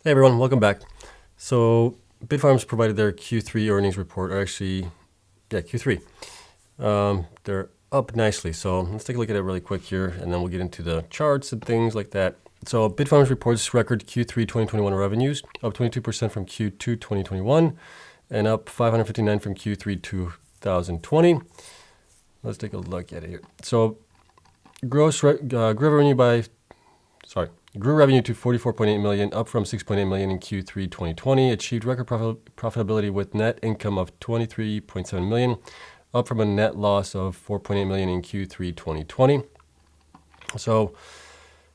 Hey everyone, welcome back. So Bitfarms provided their Q3 earnings report, or actually, Q3. They're up nicely. So let's take a look at it really quick here, and then we'll get into the charts and things like that. So Bitfarms reports record Q3 2021 revenues, up 22% from Q2 2021, and up 559 from Q3 2020. Let's take a look at it here. So grew revenue to 44.8 million, up from 6.8 million in Q3 2020. Achieved record profitability with net income of 23.7 million, up from a net loss of 4.8 million in Q3 2020. So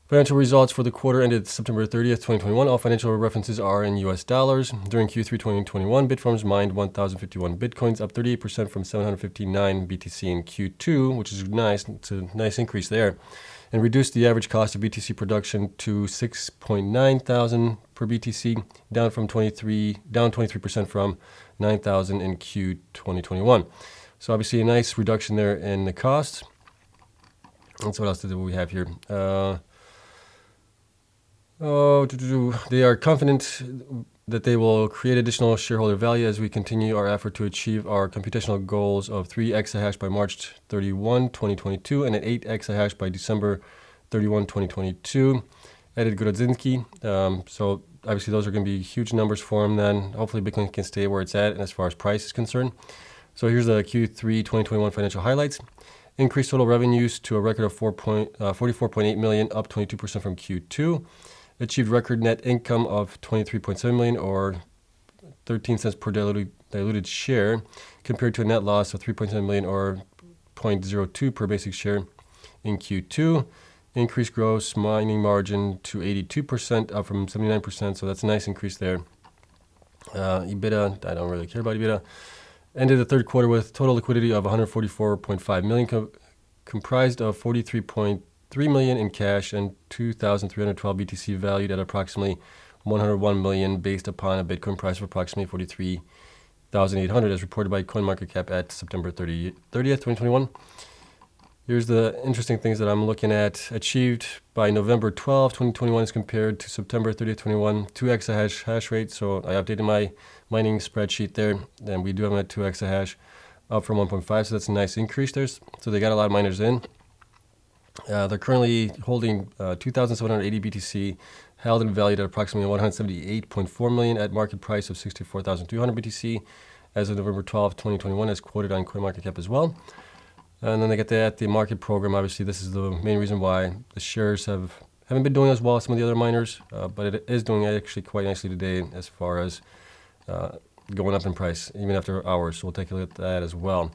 financial results for the quarter ended September 30th, 2021. All financial references are in US dollars. During Q3 2021, Bitfarms mined 1,051 Bitcoins, up 38% from 759 BTC in Q2, which is nice. It's a nice increase there. And reduced the average cost of BTC production to 6.9 thousand per BTC, down 23% from 9,000 in Q 2021. So obviously a nice reduction there in the costs. And so what else do we have here? They are confident that they will create additional shareholder value as we continue our effort to achieve our computational goals of 3 exahash by March 31, 2022, and an 8 exahash by December 31, 2022. Added Grodzinski. So obviously those are going to be huge numbers for him then. Hopefully Bitcoin can stay where it's at, and as far as price is concerned. So here's the Q3 2021 financial highlights. Increased total revenues to a record of 44.8 million, up 22% from Q2. Achieved record net income of 23.7 million, or 13 cents per diluted share, compared to a net loss of 3.7 million, or 0.02 per basic share in Q2. Increased gross mining margin to 82%, up from 79%, so that's a nice increase there. EBITDA, I don't really care about EBITDA. Ended the third quarter with total liquidity of 144.5 million, comprised of 43.3 million in cash and 2,312 BTC valued at approximately 101 million, based upon a Bitcoin price of approximately 43,800, as reported by CoinMarketCap at September 30th, 2021. Here's the interesting things that I'm looking at. Achieved by November 12, 2021 as compared to September 30th, 2021, 2 exahash hash rate. So I updated my mining spreadsheet there, and we do have them at 2 exahash, up from 1.5. So that's a nice increase there. So they got a lot of miners in. They're currently holding 2,780 BTC, held and valued at approximately 178.4 million at market price of 64,200 BTC as of November 12, 2021, as quoted on CoinMarketCap as well. And then they get the market program. Obviously, this is the main reason why the shares haven't been doing as well as some of the other miners, but it is doing actually quite nicely today as far as going up in price, even after hours. So we'll take a look at that as well.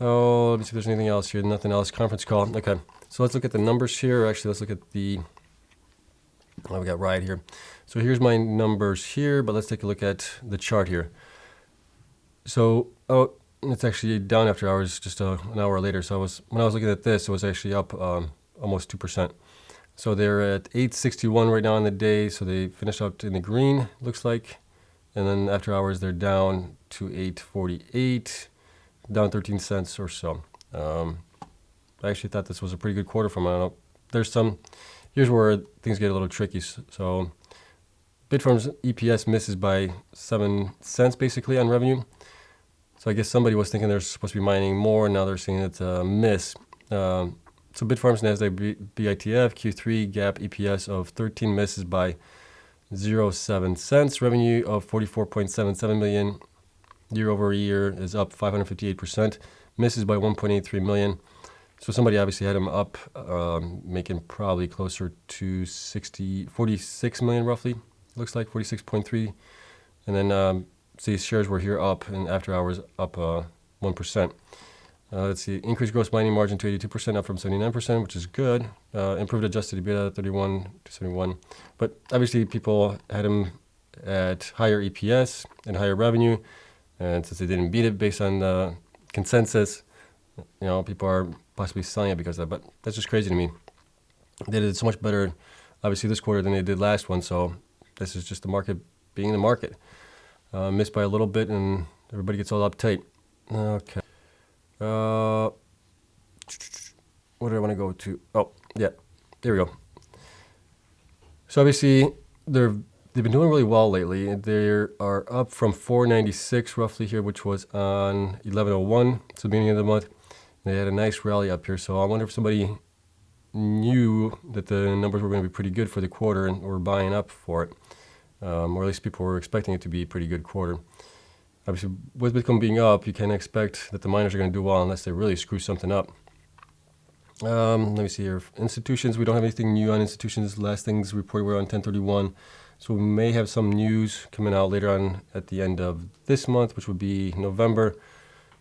Oh, let me see if there's anything else here. Nothing else. Conference call. Okay. So let's look at the numbers here. Actually, let's look at we got Riot here. So here's my numbers here, but let's take a look at the chart here. So, it's actually down after hours, just an hour later. So when I was looking at this, it was actually up almost 2%. So they're at 861 right now on the day. So they finished up in the green, looks like. And then after hours, they're down to 848, down 13 cents or so. I actually thought this was a pretty good quarter from it. Here's where things get a little tricky. So Bitfarms EPS misses by 7 cents basically on revenue. So I guess somebody was thinking they're supposed to be mining more, and now they're saying it's a miss. So Bitfarms Nasdaq BITF Q3 GAAP EPS of 13 misses by 0.07 cents. Revenue of 44.77 million year over year is up 558%. Misses by 1.83 million. So somebody obviously had them up, making probably closer to 46 million roughly. Looks like 46.3. And then these shares were here up, and after hours up 1%. Let's see, increased gross mining margin to 82%, up from 79%, which is good. Improved adjusted EBITDA 31 to 71. But obviously people had them at higher EPS and higher revenue. And since they didn't beat it based on the consensus, people are possibly selling it because of that. But that's just crazy to me. They did so much better, obviously, this quarter than they did last one. So this is just the market being the market. Missed by a little bit, and everybody gets all uptight. Okay. What do I want to go to? Oh, yeah. There we go. So obviously, they're they've been doing really well lately. They are up from 496 roughly here, which was on 1101, so the beginning of the month. They had a nice rally up here, so I wonder if somebody knew that the numbers were going to be pretty good for the quarter and were buying up for it, or at least people were expecting it to be a pretty good quarter. Obviously, with Bitcoin being up, you can expect that the miners are going to do well unless they really screw something up. Let me see here. Institutions, we don't have anything new on institutions. Last things reported were on 1031. So we may have some news coming out later on at the end of this month, which would be November.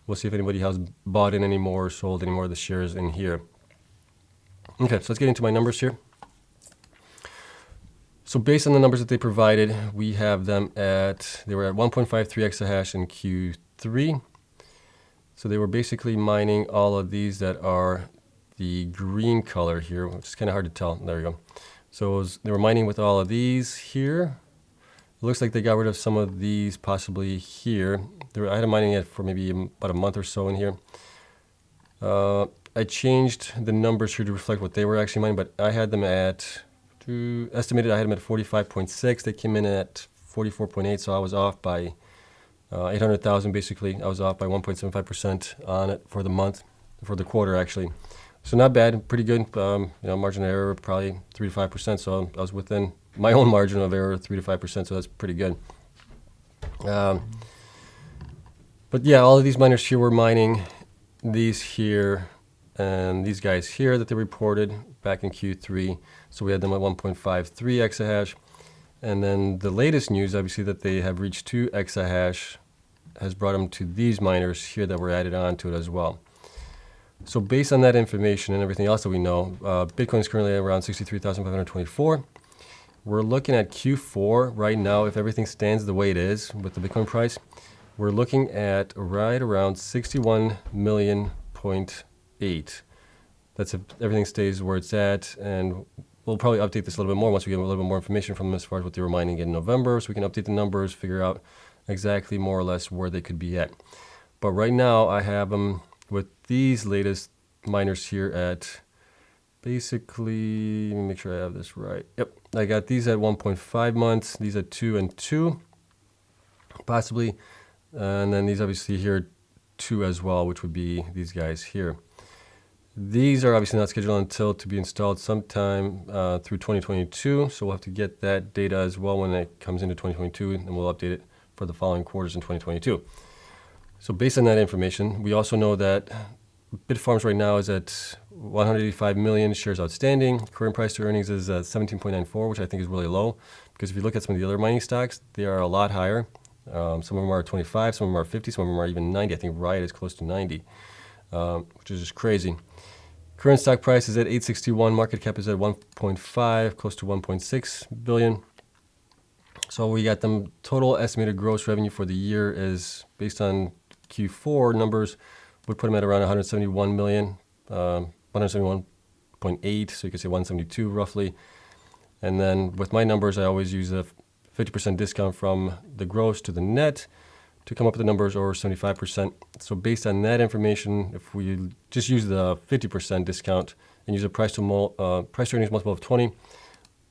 We'll see if anybody has bought in any more or sold any more of the shares in here. Okay, so let's get into my numbers here. So based on the numbers that they provided, we have them they were at 1.53 exahash in Q3. So they were basically mining all of these that are the green color here, which is kind of hard to tell. There we go. So they were mining with all of these here. It looks like they got rid of some of these possibly here. I had them mining it for maybe about a month or so in here. I changed the numbers here to reflect what they were actually mining, but I had them estimated I had them at 45.6. They came in at 44.8, so I was off by 800,000 basically. I was off by 1.75% on it for the month, for the quarter actually. So not bad, pretty good. Margin of error probably 3 to 5%. So I was within my own margin of error, 3 to 5%. So that's pretty good. But yeah, all of these miners here were mining these here and these guys here that they reported back in Q3. So we had them at 1.53 exahash. And then the latest news, obviously, that they have reached 2 exahash has brought them to these miners here that were added on to it as well. So based on that information and everything else that we know, Bitcoin is currently around 63,524. We're looking at Q4 right now. If everything stands the way it is with the Bitcoin price, we're looking at right around 61 million.8. That's if everything stays where it's at, and we'll probably update this a little bit more once we get a little bit more information from them as far as what they were mining in November, so we can update the numbers, figure out exactly more or less where they could be at. But right now I have them with these latest miners here at basically, let me make sure I have this right. Yep, I got these at 1.5 months, these at 2 and 2, possibly, and then these obviously here 2 as well, which would be these guys here. These are obviously not scheduled until to be installed sometime through 2022, so we'll have to get that data as well when it comes into 2022, and we'll update it for the following quarters in 2022. So based on that information, we also know that Bitfarms right now is at 185 million shares outstanding. Current price to earnings is 17.94, which I think is really low, because if you look at some of the other mining stocks, they are a lot higher. Some of them are 25, some of them are 50, some of them are even 90. I think Riot is close to 90, which is just crazy. Current stock price is at 861. Market cap is at 1.5, close to 1.6 billion. So we got them total estimated gross revenue for the year is based on Q4 numbers would put them at around 171 million, 171.8, so you could say 172 roughly. And then with my numbers, I always use a 50% discount from the gross to the net to come up with the numbers, or 75%. So based on that information, if we just use the 50% discount and use a price to earnings multiple of 20,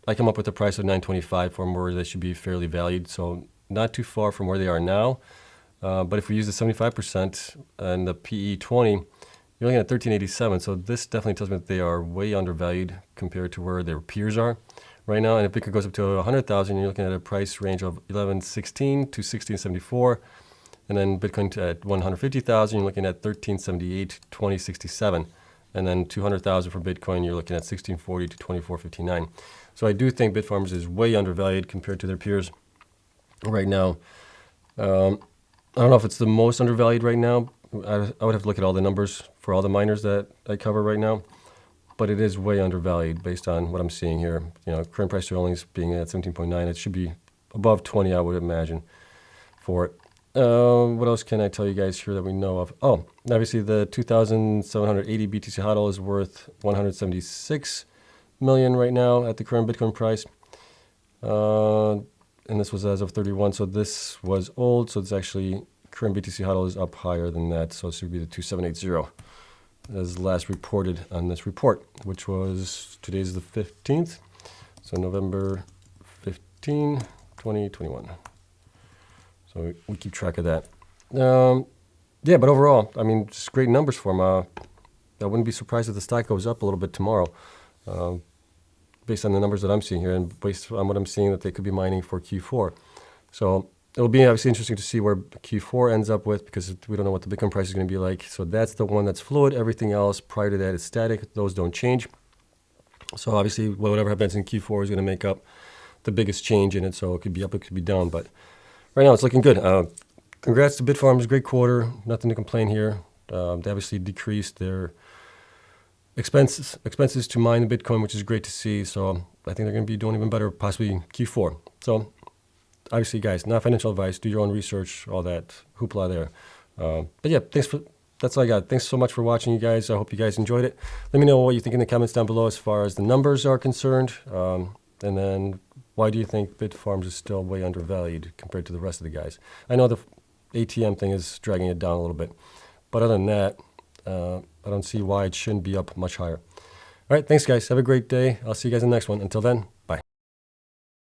I come up with a price of 925 for them, where they should be fairly valued. So not too far from where they are now. But if we use the 75% and the PE 20, you're looking at 1387. So this definitely tells me that they are way undervalued compared to where their peers are right now. And if Bitcoin goes up to 100,000, you're looking at a price range of 1116 to 1674. And then Bitcoin at 150,000, you're looking at 1378 to 2067. And then 200,000 for Bitcoin, you're looking at 1640 to 2459. So I do think Bitfarms is way undervalued compared to their peers right now. I don't know if it's the most undervalued right now. I would have to look at all the numbers for all the miners that I cover right now, but it is way undervalued based on what I'm seeing here. Current price to earnings being at 17.9, it should be above 20, I would imagine, for it. What else can I tell you guys here that we know of? Oh, obviously the 2,780 BTC HODL is worth 176 million right now at the current Bitcoin price. And this was as of 31, so this was old, so it's actually, current BTC HODL is up higher than that, so this would be the 2780 as last reported on this report, which was, today's the 15th, so November 15, 2021. So we keep track of that. Yeah, but overall, I mean, just great numbers for them. I wouldn't be surprised if the stock goes up a little bit tomorrow, based on the numbers that I'm seeing here and based on what I'm seeing that they could be mining for Q4. So it'll be obviously interesting to see where Q4 ends up with, because we don't know what the Bitcoin price is going to be like. So that's the one that's fluid. Everything else prior to that is static. Those don't change. So obviously, whatever happens in Q4 is going to make up the biggest change in it. So it could be up, it could be down. But right now, it's looking good. Congrats to Bitfarms. Great quarter. Nothing to complain here. They obviously decreased their expenses to mine the Bitcoin, which is great to see. So I think they're going to be doing even better, possibly Q4. So obviously, guys, not financial advice. Do your own research, all that hoopla there. But yeah, that's all I got. Thanks so much for watching, you guys. I hope you guys enjoyed it. Let me know what you think in the comments down below as far as the numbers are concerned. And then why do you think Bitfarms is still way undervalued compared to the rest of the guys? I know the ATM thing is dragging it down a little bit. But other than that, I don't see why it shouldn't be up much higher. All right, thanks, guys. Have a great day. I'll see you guys in the next one. Until then, bye.